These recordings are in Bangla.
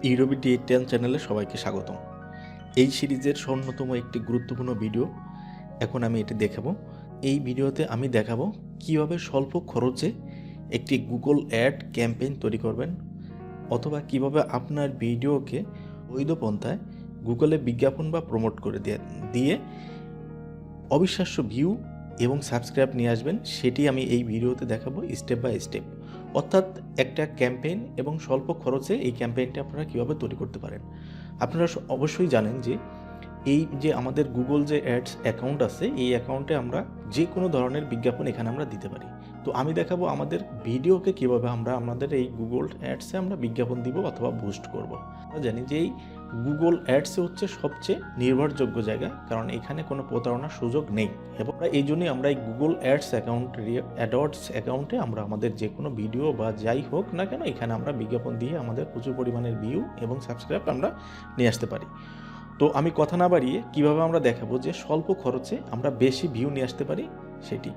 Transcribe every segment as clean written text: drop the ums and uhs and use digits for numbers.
ইউরোবি10 চ্যানেলে সবাইকে স্বাগতম। এই সিরিজের অন্যতম একটি গুরুত্বপূর্ণ ভিডিও এখন আমি এটি দেখাবো। এই ভিডিওতে আমি দেখাবো কিভাবে স্বল্প খরচে একটি গুগল অ্যাড ক্যাম্পেইন তৈরি করবেন, অথবা কিভাবে আপনার ভিডিওকে বৈধ পন্থায় গুগলে বিজ্ঞাপন বা প্রমোট করে দিয়ে অবিশ্বাস্য ভিউ এবং সাবস্ক্রাইব নিয়ে আসবেন। সেটি আমি এই ভিডিওতে দেখাবো স্টেপ বাই স্টেপ। অর্থাৎ একটা ক্যাম্পেইন এবং স্বল্প খরচে এই ক্যাম্পেইনটা আপনারা কীভাবে তৈরি করতে পারেন। আপনারা অবশ্যই জানেন যে এই যে আমাদের গুগল যে অ্যাডস অ্যাকাউন্ট আছে, এই অ্যাকাউন্টে আমরা যে কোনো ধরনের বিজ্ঞাপন এখানে আমরা দিতে পারি। তো আমি দেখাবো আমাদের ভিডিওকে কীভাবে আমরা আমাদের এই গুগল অ্যাডসে আমরা বিজ্ঞাপন দিব অথবা বুস্ট করব। আমরা জানি যে এই গুগল অ্যাডসে হচ্ছে সবচেয়ে নির্ভরযোগ্য জায়গা, কারণ এখানে কোনো প্রতারণার সুযোগ নেই। এবং এই জন্যই আমরা এই গুগল অ্যাডস অ্যাডওয়ার্ডস অ্যাকাউন্টে আমরা আমাদের যে কোনো ভিডিও বা যাই হোক না কেন এখানে আমরা বিজ্ঞাপন দিয়ে আমাদের প্রচুর পরিমাণের ভিউ এবং সাবস্ক্রাইব আমরা নিয়ে আসতে পারি। তো আমি কথা না বাড়িয়ে কীভাবে আমরা দেখাবো যে স্বল্প খরচে আমরা বেশি ভিউ নিয়ে আসতে পারি সেটি।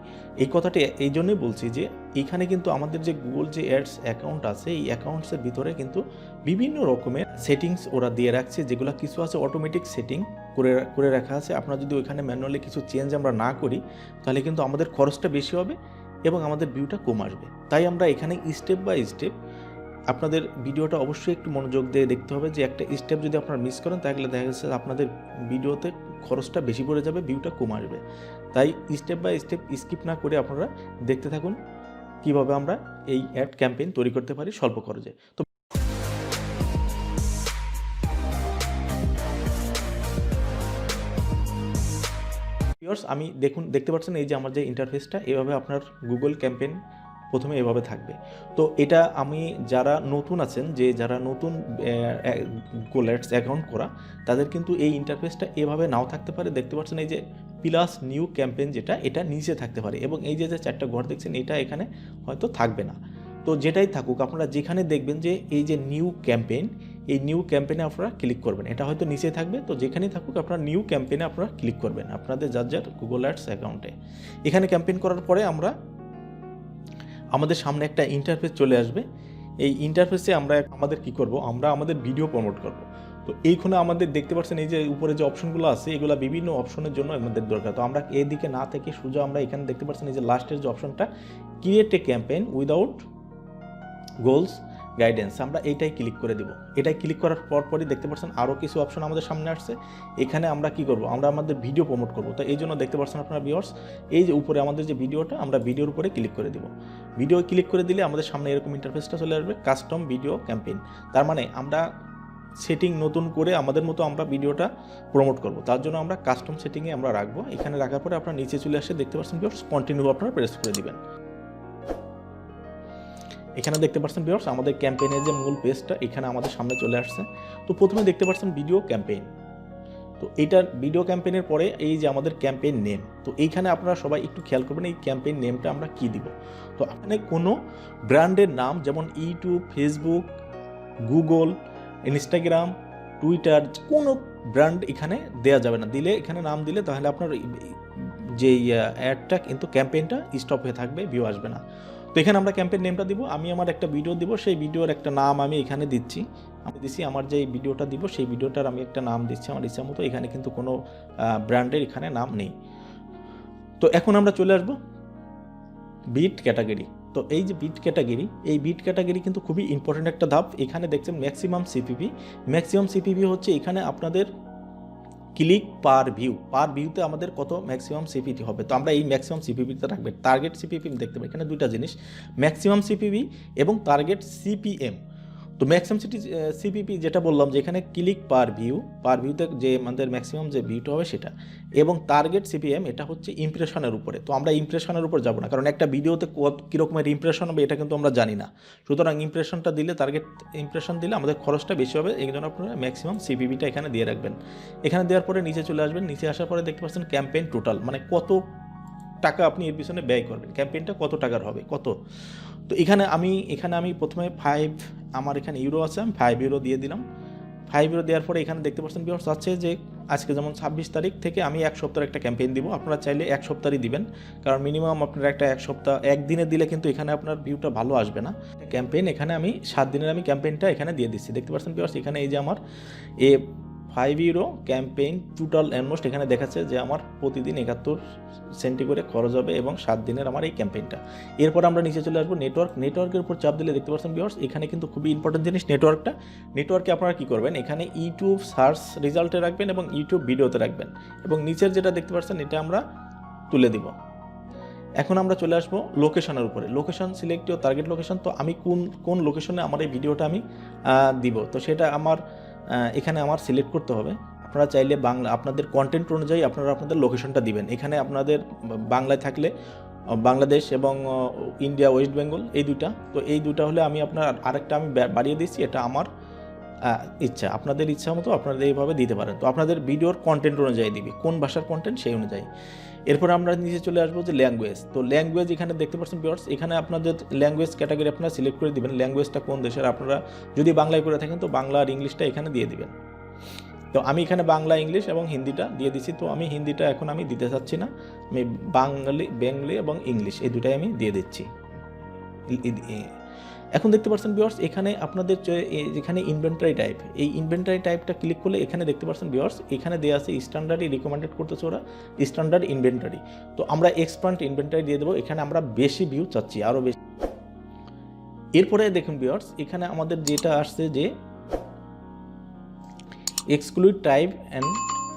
এই কথাটি এই জন্যই বলছি যে এখানে কিন্তু আমাদের যে গুগল যে অ্যাডস অ্যাকাউন্ট আছে, এই অ্যাকাউন্টসের ভিতরে কিন্তু বিভিন্ন রকমের সেটিংস ওরা দিয়ে রাখছে, যেগুলো কিছু আছে অটোমেটিক সেটিং করে রাখা আছে। আপনারা যদি ওইখানে ম্যানুয়ালি কিছু চেঞ্জ আমরা না করি তাহলে কিন্তু আমাদের খরচটা বেশি হবে এবং আমাদের ভিউটা কম আসবে। তাই আমরা এখানে স্টেপ বাই স্টেপ আপনাদের ভিডিওটা অবশ্যই একটু মনোযোগ দিয়ে দেখতে হবে, যে একটা স্টেপ যদি আপনারা মিস করেন তাহলে দেখা যাচ্ছে আপনাদের ভিডিওতে খরচটা বেশি পড়ে যাবে, ভিউটা কম আসবে। তাই স্টেপ বাই স্টেপ স্কিপ না করে আপনারা দেখতে থাকুন কিভাবে আমরা এই অ্যাড ক্যাম্পেইন তৈরি করতে পারি স্বল্প খরচে। তো আমি দেখতে পাচ্ছেন এই যে আমার যে ইন্টারফেসটা, এভাবে আপনার গুগল ক্যাম্পেইন প্রথমে এভাবে থাকবে। তো এটা আমি যারা নতুন আছেন, যারা নতুন গুগল অ্যাডস অ্যাকাউন্ট করা, তাদের কিন্তু এই ইন্টারফেসটা এভাবে নাও থাকতে পারে। দেখতে পাচ্ছেন এই যে প্লাস নিউ ক্যাম্পেইন, এটা নিচে থাকতে পারে, এবং এই যে চারটা ঘর দেখছেন এটা এখানে হয়তো থাকবে না। তো যেটাই থাকুক আপনারা যেখানে দেখবেন যে এই যে নিউ ক্যাম্পেইন, এই নিউ ক্যাম্পেইনে আপনারা ক্লিক করবেন। এটা হয়তো নিচে থাকবে, তো যেখানেই থাকুক আপনারা নিউ ক্যাম্পেইনে আপনারা ক্লিক করবেন আপনাদের যার গুগল অ্যাডস অ্যাকাউন্টে। এখানে ক্যাম্পেইন করার পরে আমাদের সামনে একটা ইন্টারফেস চলে আসবে। এই ইন্টারফেসে আমরা কি করব, আমরা আমাদের ভিডিও প্রমোট করব। তো এইখানে আমাদের দেখতে পাচ্ছেন এই যে উপরে যে অপশনগুলো আছে, এগুলো বিভিন্ন অপশনের জন্য আমাদের দরকার। তো আমরা এদিকে না থেকে সোজা আমরা এখানে দেখতে পাচ্ছেন এই যে লাস্টের যে অপশনটা, create a campaign without goals guidance, আমরা এইটাই ক্লিক করে দিব। এটাই ক্লিক করার পরই দেখতে পাচ্ছেন আরও কিছু অপশন আমাদের সামনে আসছে। এখানে আমরা কি করব, আমরা আমাদের ভিডিও প্রমোট করব। তো এই জন্য দেখতে পাচ্ছেন আপনারা ভিউয়ার্স, এই যে উপরে আমাদের যে ভিডিওটা, আমরা ভিডিওর উপরে ক্লিক করে দিব। ভিডিও ক্লিক করে দিলে আমাদের সামনে এরকম ইন্টারফেসটা চলে আসবে, কাস্টম ভিডিও ক্যাম্পেইন। তার মানে আমরা সেটিং নতুন করে আমাদের মতো আমরা ভিডিওটা প্রমোট করব। তার জন্য আমরা কাস্টম সেটিংয়ে আমরা রাখবো। এখানে রাখার পরে আপনারা নিচে চলে আসে দেখতে পাচ্ছেন ভিউয়ার্স, কন্টিনিউ আপনারা প্রেস করে দিবেন। এখানে দেখতে পাচ্ছেন ভিউয়ার্স আমাদের ক্যাম্পেইনের যে মূল পেজটা এখানে আমাদের সামনে চলে আসছে। তো প্রথমে দেখতে পাচ্ছেন ভিডিও ক্যাম্পেইন। তো এইটার ভিডিও ক্যাম্পেইনের পরে এই যে আমাদের ক্যাম্পেইন নেম, তো এইখানে আপনারা সবাই একটু খেয়াল করবেন এই ক্যাম্পেইন নেমটা আমরা কি দিব। তো এখানে কোনো ব্র্যান্ডের নাম যেমন YouTube, Facebook, Google, Instagram, Twitter, কোনো ব্র্যান্ড এখানে দেওয়া যাবে না। দিলে এখানে নাম দিলে তাহলে আপনার যে অ্যাডটা কিন্তু ক্যাম্পেইনটা স্টপ হয়ে থাকবে, ভিউ আসবে না। তো এখানে আমরা ক্যাম্পেইন নেমটা দিব, আমি আমার একটা ভিডিও দিব, সেই ভিডিওর একটা নাম আমি এখানে দিচ্ছি। আমি দিচ্ছি আমার যে ভিডিওটা দিব সেই ভিডিওটার আমি একটা নাম দিচ্ছি আমার ইচ্ছা মতো। এখানে কিন্তু কোনো ব্র্যান্ডের এখানে নাম নেই। তো এখন আমরা চলে আসবো বিট ক্যাটাগরি। তো এই যে বিট ক্যাটাগরি কিন্তু খুবই ইম্পর্টেন্ট একটা ধাপ। এখানে দেখছেন ম্যাক্সিমাম সিপিভি হচ্ছে এখানে আপনাদের ক্লিক পার ভিউতে আমাদের কত ম্যাক্সিমাম সিপিভি হবে। তো আমরা এই ম্যাক্সিমাম সিপিভিতে রাখবেন। টার্গেট সিপিভি দেখতে পাই এখানে দুইটা জিনিস, ম্যাক্সিমাম সিপিভি এবং টার্গেট সিপিএম। তো ম্যাক্সিমাম সিপিপি যেটা বললাম যে এখানে ক্লিক পার ভিউতে যে আমাদের ম্যাক্সিমাম যে ভিউটা হবে সেটা, এবং টার্গেট সিপিএম এটা হচ্ছে ইমপ্রেশনের উপরে। তো আমরা ইমপ্রেশনের উপর যাব না, কারণ একটা ভিডিওতে কীরকমের ইমপ্রেশন হবে এটা কিন্তু আমরা জানি না। সুতরাং টার্গেট ইমপ্রেশন দিলে আমাদের খরচটা বেশি হবে। এই জন্য আপনারা ম্যাক্সিমাম সিপিপিটা এখানে দিয়ে রাখবেন। এখানে দেওয়ার পরে নিচে চলে আসবেন। নিচে আসার পরে দেখতে পাচ্ছেন ক্যাম্পেইন টোটাল, মানে কত টাকা আপনি এর পিছনে ব্যয় করবেন, ক্যাম্পেইনটা কত টাকার হবে কত। তো এখানে আমি প্রথমে আমার এখানে ইউরো আছে, আমি 5 ইউরো দিয়ে দিলাম। 5 ইউরো দেওয়ার পরে এখানে দেখতে পাচ্ছেন ভিউয়ার্স আছে যে আজকে যেমন 26 তারিখ থেকে আমি এক সপ্তাহের একটা ক্যাম্পেইন দিব। আপনারা চাইলে এক সপ্তাহই দিবেন, কারণ মিনিমাম আপনারা একটা এক সপ্তাহ একদিনে দিলে কিন্তু এখানে আপনার ভিউটা ভালো আসবে না। ক্যাম্পেইন এখানে আমি 7 দিনের আমি ক্যাম্পেইনটা এখানে দিয়ে দিচ্ছি। দেখতে পাচ্ছেন ভিউয়ার্স, এখানে এই যে আমার এ 5 ইউরো ক্যাম্পেইন টোটাল অলমোস্ট এখানে দেখাচ্ছে যে আমার প্রতিদিন 71 সেন্টি করে খরচ হবে এবং 7 দিনের আমার এই ক্যাম্পেইনটা। এরপর আমরা নিচে চলে আসবো নেটওয়ার্কের উপর চাপ দিলে দেখতে পাচ্ছেন ভিউয়ার্স, এখানে কিন্তু খুবই ইম্পর্টেন্ট জিনিস নেটওয়ার্কে আপনারা কি করবেন, এখানে ইউটিউব সার্চ রেজাল্টে রাখবেন এবং ইউটিউব ভিডিওতে রাখবেন এবং নিচের যেটা দেখতে পাচ্ছেন এটা আমরা তুলে দিব। এখন আমরা চলে আসবো লোকেশনের উপরে, location select your target location. তো আমি কোন লোকেশনে আমার এই ভিডিওটা আমি দিব, তো সেটা আমার এখানে আমার সিলেক্ট করতে হবে। আপনারা চাইলে বাংলা আপনাদের কন্টেন্ট অনুযায়ী আপনারা আপনাদের লোকেশনটা দিবেন। এখানে আপনাদের বাংলায় থাকলে বাংলাদেশ এবং ইন্ডিয়া ওয়েস্ট বেঙ্গল এই দুইটা, তো এই দুইটা হলে আমি আপনার আরেকটা আমি বাড়িয়ে দিচ্ছি, এটা আমার ইচ্ছা, আপনাদের ইচ্ছা মতো আপনারা এইভাবে দিতে পারেন। তো আপনাদের ভিডিওর কন্টেন্ট অনুযায়ী দিবি, কোন ভাষার কন্টেন্ট সেই অনুযায়ী। এরপর আমরা নিচে চলে আসবো যে ল্যাঙ্গুয়েজ। তো ল্যাঙ্গুয়েজ এখানে দেখতে পাচ্ছেন ভিউয়ার্স, এখানে আপনাদের ল্যাঙ্গুয়েজ ক্যাটাগরি আপনারা সিলেক্ট করে দিবেন, ল্যাঙ্গুয়েজটা কোন দেশের। আপনারা যদি বাংলায় করে থাকেন তো বাংলা আর ইংলিশটা এখানে দিয়ে দিবেন। তো আমি এখানে বাংলা, ইংলিশ এবং হিন্দিটা দিয়ে দিচ্ছি। তো আমি হিন্দিটা এখন আমি দিতে চাচ্ছি না, আমি বেঙ্গলি এবং ইংলিশ এই দুটাই আমি দিয়ে দিচ্ছি। এখন দেখতে পাচ্ছেন ভিউয়ার্স, এখানে আপনাদের যেখানে ইনভেন্টরি টাইপ, এই ইনভেন্টরি টাইপটা ক্লিক করলে এখানে দেখতে পাচ্ছেন ভিউয়ার্স, এখানে দেওয়া আছে স্ট্যান্ডার্ডই রিকমেন্ডেড করতেছে ওরা, স্ট্যান্ডার্ড ইনভেন্টরি। তো আমরা এক্সপান্ড ইনভেন্টরি দিয়ে দেবো, এখানে আমরা বেশি ভিউ চাচ্ছি, আরও বেশি। এরপরে দেখুন ভিউয়ার্স, এখানে আমাদের যেটা আসছে যে এক্সক্লুড টাইপ অ্যান্ড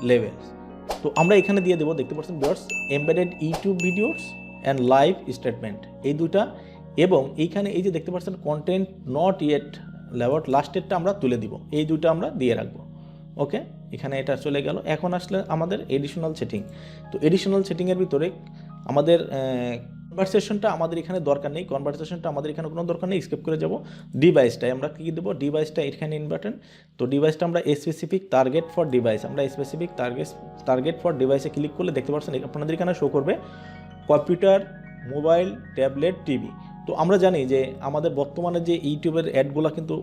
লেভেলস, তো আমরা এখানে দিয়ে দেবো। দেখতে পাচ্ছেন viewers, embedded YouTube videos and live statement এই দুটা, এবং এইখানে এই যে দেখতে পাচ্ছেন কন্টেন্ট নট ইয়েট লেআউট লাস্টেরটা আমরা তুলে দিব, এই দুটো আমরা দিয়ে রাখবো। ওকে, এখানে এটা চলে গেল। এখন আসলে আমাদের এডিশনাল সেটিং। তো এডিশনাল সেটিংয়ের ভিতরে আমাদের কনভারসেশনটা আমাদের এখানে দরকার নেই, কনভারসেশনটা আমাদের এখানে কোনো দরকার নেই, স্কিপ করে যাব। ডিভাইসটাই আমরা কী দেবো, ডিভাইসটা এখানে ইম্পর্টেন্ট। তো ডিভাইসটা আমরা স্পেসিফিক টার্গেট ফর ডিভাইস, আমরা স্পেসিফিক টার্গেট ফর ডিভাইসে ক্লিক করলে দেখতে পাচ্ছেন আপনাদের এখানে শো করবে কম্পিউটার, মোবাইল, ট্যাবলেট, টিভি। তো আমরা জানি যে আমাদের বর্তমানে যে ইউটিউবের অ্যাডগুলো কিন্তু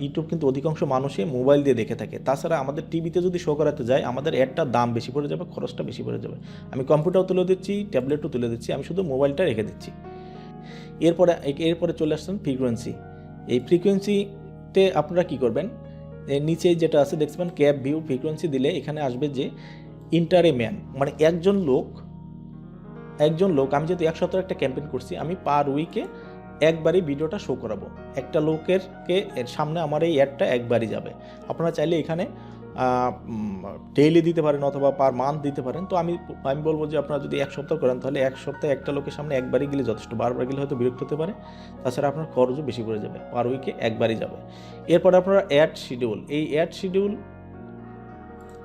ইউটিউব কিন্তু অধিকাংশ মানুষই মোবাইল দিয়ে দেখে থাকে। তাছাড়া আমাদের টিভিতে যদি শো করাতে যায় আমাদের অ্যাডটার দাম বেশি পড়ে যাবে, খরচটা বেশি পড়ে যাবে। আমি কম্পিউটারও তুলে দিচ্ছি, ট্যাবলেটও তুলে দিচ্ছি, আমি শুধু মোবাইলটা রেখে দিচ্ছি। এরপরে চলে আসছেন ফ্রিকোয়েন্সি। এই ফ্রিকোয়েন্সিতে আপনারা কি করবেন, নিচে যেটা আছে দেখবেন ক্যাপ ভিউ ফ্রিকোয়েন্সি দিলে এখানে আসবে যে ইন্টার এ ম্যান, মানে একজন লোক, আমি যেহেতু এক সপ্তাহে একটা ক্যাম্পেইন করছি, আমি পার উইকে একবারই ভিডিওটা শো করাবো, একটা লোকেরকে এর সামনে আমার এই অ্যাডটা একবারই যাবে। আপনারা চাইলে এখানে ডেইলি দিতে পারেন অথবা পার মান্থ দিতে পারেন। তো আমি বলবো যে আপনারা যদি এক সপ্তাহ করেন তাহলে এক সপ্তাহে একটা লোকের সামনে একবারই গেলে যথেষ্ট, বারবার গেলে হয়তো বিরক্ত হতে পারে, তাছাড়া আপনার খরচও বেশি পড়ে যাবে, পার উইকে একবারই যাবে। এরপরে আপনারা অ্যাড শিডিউল, এই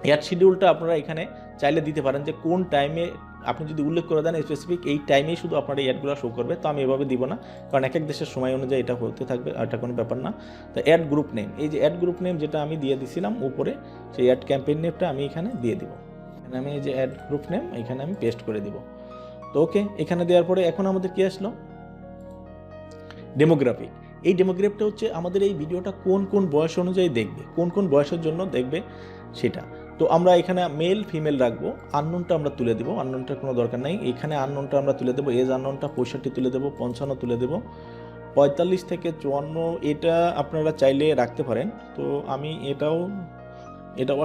অ্যাড শিডিউলটা আপনারা এখানে চাইলে দিতে পারেন যে কোন টাইমে, আপনি যদি উল্লেখ করে দেন স্পেসিফিক এই টাইমেই শুধু আপনার এই অ্যাডগুলো শো করবে। তো আমি এভাবে দিব না, কারণ এক এক দেশের সময় অনুযায়ী এটা হতে থাকবে, এটা কোনো ব্যাপার না। তো অ্যাড গ্রুপ নেম, এই যে অ্যাড গ্রুপ নেম যেটা আমি দিয়ে দিছিলাম উপরে, সেই অ্যাড ক্যাম্পেইন নেমটা আমি এখানে দিয়ে দিব। আমি এই যে অ্যাড গ্রুপ নেম এখানে আমি পেস্ট করে দিব। তো ওকে, এখানে দেওয়ার পরে এখন আমাদের কি আসলো, ডেমোগ্রাফিক। এই ডেমোগ্রাফিকটা হচ্ছে আমাদের এই ভিডিওটা কোন বয়স অনুযায়ী দেখবে, কোন বয়সের জন্য দেখবে সেটা। তো আমরা এখানে মেল ফিমেল রাখবো, আননোনটা আমরা তুলে দেবো, আননোনটার কোনো দরকার নেই। এখানে আননোনটা আমরা তুলে দেবো, এজ আননোনটা 65 তুলে দেবো, 55 তুলে দেবো, 45 থেকে 54 এটা আপনারা চাইলে রাখতে পারেন। তো আমি এটাও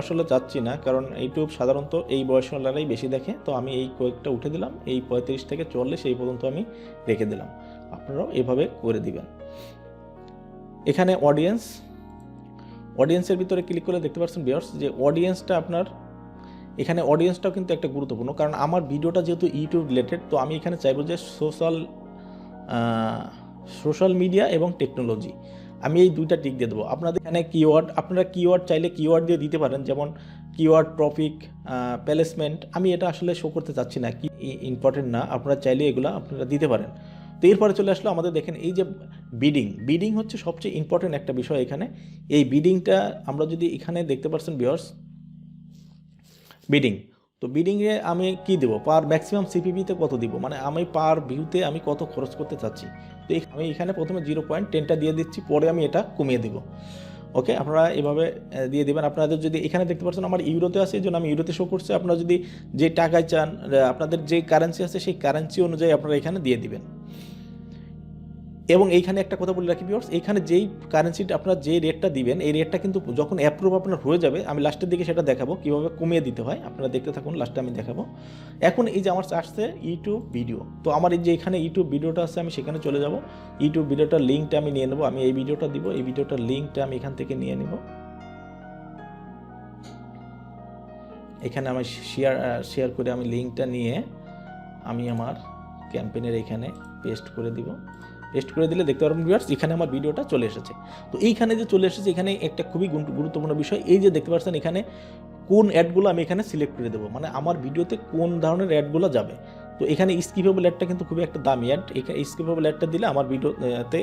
আসলে চাচ্ছি না, কারণ ইউটিউব সাধারণত এই বয়সওয়ালারাই বেশি দেখে। তো আমি এই কয়েকটা উঠে দিলাম, এই 35 থেকে 44 এই পর্যন্ত আমি রেখে দিলাম। আপনারাও এভাবে করে দিবেন। এখানে অডিয়েন্সের ভিতরে ক্লিক করে দেখতে পাচ্ছেন ভিউয়ার্স যে অডিয়েন্সটা আপনার, এখানে অডিয়েন্সটাও কিন্তু একটা গুরুত্বপূর্ণ, কারণ আমার ভিডিওটা যেহেতু ইউটিউব রিলেটেড। তো আমি এখানে চাইবো যে সোশ্যাল মিডিয়া এবং টেকনোলজি, আমি এই দুইটা টিক দিয়ে দেবো। আপনাদের এখানে কিওয়ার্ড, আপনারা কিওয়ার্ড চাইলে কিওয়ার্ড দিয়ে দিতে পারেন, যেমন কিওয়ার্ড, টপিক, প্লেসমেন্ট। আমি এটা আসলে শো করতে চাচ্ছি না, কি ইম্পর্টেন্ট না, আপনারা চাইলে এগুলো আপনারা দিতে পারেন। তো এরপরে চলে আসলো আমাদের, দেখেন এই যে বিডিং হচ্ছে সবচেয়ে ইম্পর্টেন্ট একটা বিষয় এখানে। এই বিডিংটা আমরা যদি এখানে দেখতে পাচ্ছেন ভিউয়ার্স, বিডিং। তো বিডিংয়ে আমি কি দেবো, পার ম্যাক্সিমাম সিপিপিতে কত দিব, মানে আমি পার ভিউতে আমি কত খরচ করতে চাচ্ছি। তো আমি এখানে প্রথমে 0.10টা দিয়ে দিচ্ছি, পরে আমি এটা কমিয়ে দেবো। ওকে, আপনারা এভাবে দিয়ে দেবেন। আপনাদের যদি এখানে দেখতে পাচ্ছেন আমার ইউরোতে আছে, এই জন্য আমি ইউরোতে শো করছে। আপনারা যদি যে টাকায় চান, আপনাদের যে কারেন্সি আছে সেই কারেন্সি অনুযায়ী আপনারা এখানে দিয়ে দিবেন। এবং এইখানে একটা কথা বলে রাখি ভিউয়ার্স, এইখানে যেই কারেন্সিটা আপনার যে রেটটা দিবেন, এই রেটটা কিন্তু যখন অ্যাপ্রুভ আপনার হয়ে যাবে, আমি লাস্টের দিকে সেটা দেখাবো কীভাবে কমিয়ে দিতে হয়। আপনারা দেখতে থাকুন, লাস্টে আমি দেখাবো। এখন এই যে আমার আসছে ইউটিউব ভিডিও, তো আমার এই যে এখানে ইউটিউব ভিডিওটা আছে, আমি সেখানে চলে যাব। ইউটিউব ভিডিওটার লিঙ্কটা আমি নিয়ে নেবো। আমি এই ভিডিওটা দিব, এই ভিডিওটার লিঙ্কটা আমি এখান থেকে নিয়ে নেব। এখানে আমি শেয়ার করে আমি লিঙ্কটা নিয়ে আমি আমার ক্যাম্পেইনের এখানে পেস্ট করে দিব। পেস্ট করে দিলে দেখতে পারবেন ভিউয়ার্স, এখানে আমার ভিডিওটা চলে এসেছে। তো এইখানে যে চলে এসেছে, এখানে একটা খুবই গুরুত্বপূর্ণ বিষয়, এই যে দেখতে পাচ্ছেন এখানে কোন অ্যাডগুলো আমি এখানে সিলেক্ট করে দেবো, মানে আমার ভিডিওতে কোন ধরনের অ্যাডগুলো যাবে। তো এখানে স্কিপেবল অ্যাডটা কিন্তু খুবই একটা দামি অ্যাড। এখানে স্কিপেবল অ্যাডটা দিলে আমার ভিডিওতে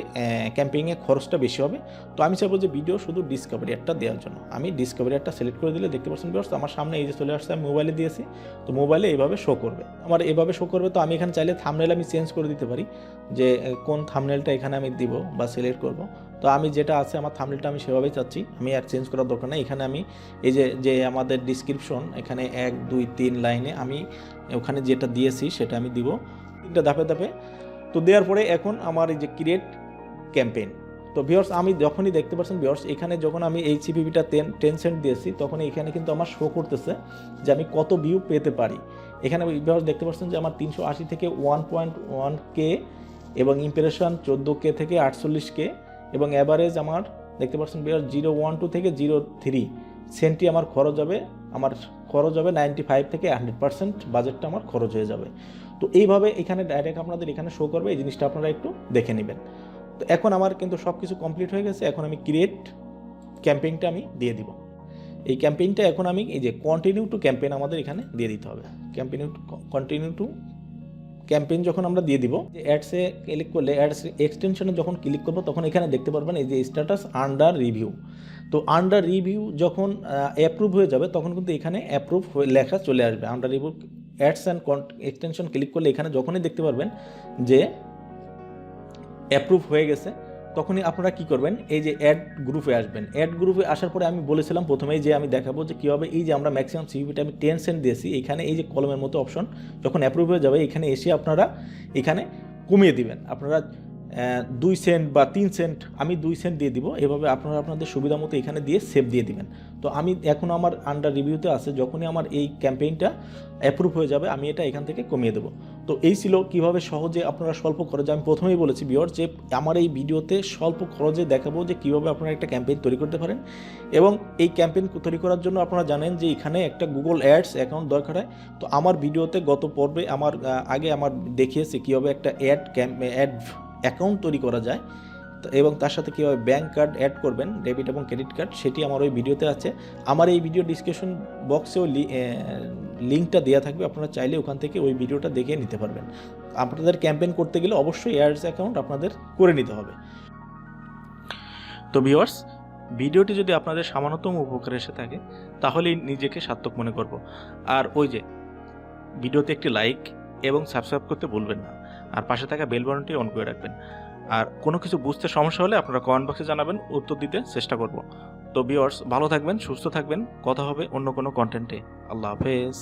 ক্যাম্পেইনে খরচটা বেশি হবে। তো আমি চাইবো যে ভিডিও শুধু ডিসকভারি অ্যাডটা দেওয়ার জন্য আমি ডিসকভারি অ্যাডটা সিলেক্ট করে দিলে দেখতে পাচ্ছেন ভিউয়ার্স, আমার সামনে এই যে চলে আসছে। আমি মোবাইলে দিয়েছি, তো মোবাইলে এইভাবে শো করবে, আমার এভাবে শো করবে। তো আমি এখানে চাইলে থাম্বনেল আমি চেঞ্জ করে দিতে পারি, যে কোন থাম্বনেলটা এখানে আমি দিব বা সিলেক্ট করব। তো আমি যেটা আছে আমার থাম্বনেলটা আমি সেভাবেই চাচ্ছি, আমি আর চেঞ্জ করার দরকার নেই। এখানে আমি এই যে আমাদের ডিসক্রিপশন, এখানে 1 2 3 লাইনে আমি ওখানে যেটা দিয়েছি সেটা আমি দিব 3টা ধাপে ধাপে। তো দেওয়ার পরে এখন আমার এই যে ক্রিয়েট ক্যাম্পেইন, তো ভিউয়ার্স আমি যখনই দেখতে পাচ্ছেন ভিউয়ার্স, এখানে যখন আমি এই সিপিপিটা 10 সেন্ট দিয়েছি, তখন এখানে কিন্তু আমার শো করতেছে যে আমি কত ভিউ পেতে পারি। এখানে ভিউয়ার্স দেখতে পাচ্ছেন যে আমার 380 থেকে 1.1K এবং ইমপ্রেশন 14K থেকে 48K এবং অ্যাভারেজ আমার দেখতে পাচ্ছেন ভিউয়ার্স 0.12 থেকে 0.3 সেন্টই আমার খরচ হবে। আমার খরচ হবে 95 থেকে 100% বাজেটটা আমার খরচ হয়ে যাবে। তো এইভাবে এখানে ডাইরেক্ট আপনাদের এখানে শো করবে, এই জিনিসটা আপনারা একটু দেখে নেবেন। তো এখন আমার কিন্তু সব কিছু কমপ্লিট হয়ে গেছে। এখন আমি ক্রিয়েট ক্যাম্পেইনটা আমি দিয়ে দিব। এই ক্যাম্পেইনটা এখন আমি এই যে কন্টিনিউ টু ক্যাম্পেইন আমাদের এখানে দিয়ে দিতে হবে। কন্টিনিউ টু ক্যাম্পেইন যখন আমরা দিয়ে দিব, যে অ্যাডসে ক্লিক করলে অ্যাডস এক্সটেনশনে যখন ক্লিক করবো, তখন এখানে দেখতে পারবেন এই যে স্ট্যাটাস আন্ডার রিভিউ। তো আন্ডার রিভিউ যখন অ্যাপ্রুভ হয়ে যাবে, তখন কিন্তু এখানে অ্যাপ্রুভ লেখা চলে আসবে। Under review ads and extension click করলে এখানে যখনই দেখতে পারবেন যে অ্যাপ্রুভ হয়ে গেছে, তখনই আপনারা কি করবেন, এই যে অ্যাড গ্রুপে আসবেন। অ্যাড গ্রুপে আসার পরে আমি বলেছিলাম প্রথমেই যে আমি দেখাবো যে কীভাবে এই যে আমরা ম্যাক্সিমাম সিপিপিটা আমি 10 সেন্ট দিয়েছি, এখানে এই যে কলমের মতো অপশন যখন অ্যাপ্রুভ হয়ে যাবে, এখানে এসে আপনারা এখানে কমিয়ে দিবেন। আপনারা 2 সেন্ট বা 3 সেন্ট, আমি 2 সেন্ট দিয়ে দিব। এভাবে আপনারা আপনাদের সুবিধা মতো এখানে দিয়ে সেভ দিয়ে দিবেন। তো আমি এখন আমার আন্ডার রিভিউতে আছে, যখনই আমার এই ক্যাম্পেইনটা অ্যাপ্রুভ হয়ে যাবে, আমি এটা এখান থেকে কমিয়ে দেবো। তো এই ছিল কীভাবে সহজে আপনারা স্বল্প খরচে, আমি প্রথমেই বলেছি ভিউয়ার্স যে আমার এই ভিডিওতে স্বল্প খরচে দেখাবো যে কীভাবে আপনারা একটা ক্যাম্পেইন তৈরি করতে পারেন। এবং এই ক্যাম্পেইন তৈরি করার জন্য আপনারা জানেন যে এখানে একটা গুগল অ্যাডস অ্যাকাউন্ট দরকার হয়। তো আমার ভিডিওতে গত পর্বে আমার আগে আমার দেখিয়েছি কীভাবে একটা অ্যাড অ্যাকাউন্ট তৈরি করা যায় এবং তার সাথে কীভাবে ব্যাঙ্ক কার্ড অ্যাড করবেন, ডেবিট এবং ক্রেডিট কার্ড, সেটি আমার ওই ভিডিওতে আছে। আমার এই ভিডিও ডিসক্রিপশন বক্সেও লিঙ্কটা দেওয়া থাকবে, আপনারা চাইলে ওখান থেকে ওই ভিডিওটা দেখে নিতে পারবেন। আপনাদের ক্যাম্পেইন করতে গেলে অবশ্যই অ্যাডস অ্যাকাউন্ট আপনাদের করে নিতে হবে। তো ভিউয়ার্স, ভিডিওটি যদি আপনাদের সামান্যতম উপকারে এসে থাকে, তাহলেই নিজেকে সার্থক মনে করব। আর ওই যে ভিডিওতে একটি লাইক এবং সাবস্ক্রাইব করতে ভুলবেন না, আর পাশে থাকা বেল বাটনটি অন করে রাখবেন। আর কোনো কিছু বুঝতে সমস্যা হলে আপনারা কমেন্ট বক্সে জানাবেন, উত্তর দিতে চেষ্টা করব। তো ভিউয়ার্স, ভালো থাকবেন, সুস্থ থাকবেন, কথা হবে অন্য কোনো কন্টেন্টে। আল্লাহ হাফেজ।